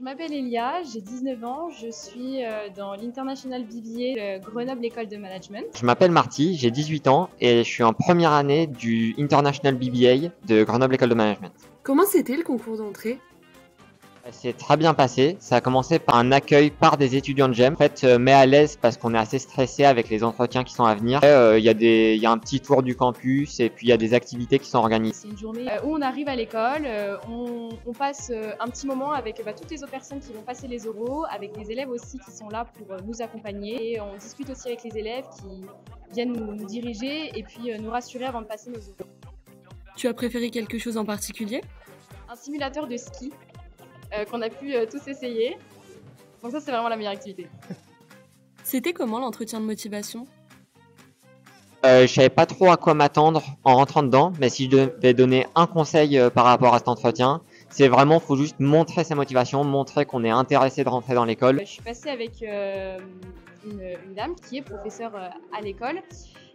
m'appelle Elia, j'ai 19 ans, je suis dans l'International BBA de Grenoble École de Management. Je m'appelle Marty, j'ai 18 ans et je suis en première année du International BBA de Grenoble École de Management. Comment c'était le concours d'entrée? C'est très bien passé. Ça a commencé par un accueil par des étudiants de GEM. En fait, met à l'aise parce qu'on est assez stressé avec les entretiens qui sont à venir. Il y a un petit tour du campus et puis il y a des activités qui sont organisées. C'est une journée où on arrive à l'école, on passe un petit moment avec toutes les autres personnes qui vont passer les oraux, avec des élèves aussi qui sont là pour nous accompagner. Et on discute aussi avec les élèves qui viennent nous diriger et puis nous rassurer avant de passer nos oraux. Tu as préféré quelque chose en particulier? Un simulateur de ski qu'on a pu tous essayer. Donc ça, c'est vraiment la meilleure activité. C'était comment l'entretien de motivation? Je savais pas trop à quoi m'attendre en rentrant dedans, mais si je devais donner un conseil par rapport à cet entretien, c'est vraiment, faut juste montrer sa motivation, montrer qu'on est intéressé de rentrer dans l'école. Je suis passée avec une dame qui est professeure à l'école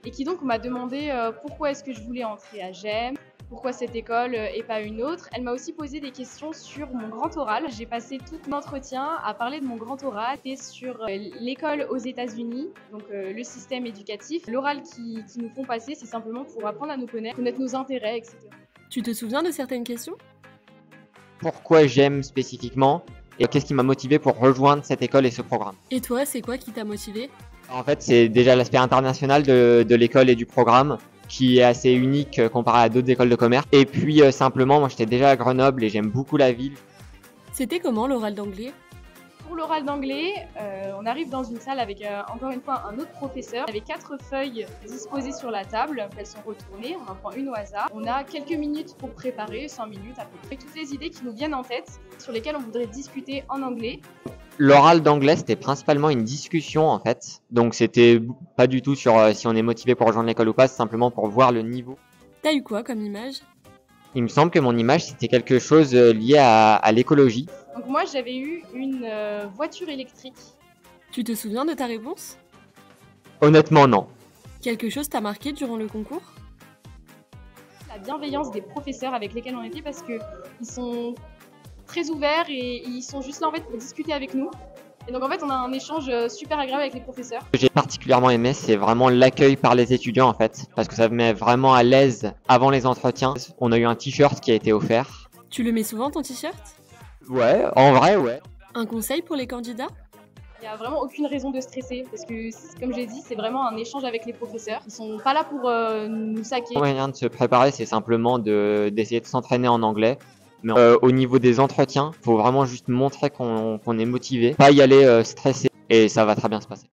et qui donc m'a demandé pourquoi est-ce que je voulais entrer à GEM, pourquoi cette école et pas une autre. Elle m'a aussi posé des questions sur mon grand oral. J'ai passé tout l'entretien à parler de mon grand oral et sur l'école aux États-Unis, donc le système éducatif. L'oral qui nous font passer, c'est simplement pour apprendre à nous connaître nos intérêts, etc. Tu te souviens de certaines questions? Pourquoi j'aime spécifiquement et qu'est-ce qui m'a motivé pour rejoindre cette école et ce programme. Et toi, c'est quoi qui t'a motivé? En fait, c'est déjà l'aspect international de l'école et du programme qui est assez unique comparé à d'autres écoles de commerce. Et puis simplement, moi j'étais déjà à Grenoble et j'aime beaucoup la ville. C'était comment l'oral d'anglais? Pour l'oral d'anglais, on arrive dans une salle avec encore une fois un autre professeur. Il y avait 4 feuilles disposées sur la table, elles sont retournées, on en prend une au hasard. On a quelques minutes pour préparer, 5 minutes à peu près, toutes les idées qui nous viennent en tête, sur lesquelles on voudrait discuter en anglais. L'oral d'anglais, c'était principalement une discussion en fait, donc c'était pas du tout sur si on est motivé pour rejoindre l'école ou pas, c'est simplement pour voir le niveau. T'as eu quoi comme image? Il me semble que mon image c'était quelque chose lié à l'écologie. Donc moi j'avais eu une voiture électrique. Tu te souviens de ta réponse? Honnêtement non. Quelque chose t'a marqué durant le concours? La bienveillance des professeurs avec lesquels on était parce qu'ils sont très ouverts et ils sont juste là en fait pour discuter avec nous. Et donc en fait on a un échange super agréable avec les professeurs. Ce que j'ai particulièrement aimé, c'est vraiment l'accueil par les étudiants en fait, parce que ça me met vraiment à l'aise avant les entretiens. On a eu un t-shirt qui a été offert. Tu le mets souvent ton t-shirt? Ouais, en vrai ouais. Un conseil pour les candidats? Il n'y a vraiment aucune raison de stresser parce que, comme j'ai dit, c'est vraiment un échange avec les professeurs. Ils sont pas là pour nous saquer. Le moyen de se préparer, c'est simplement d'essayer de s'entraîner en anglais. Mais au niveau des entretiens, faut vraiment juste montrer qu'on est motivé, pas y aller stressé et ça va très bien se passer.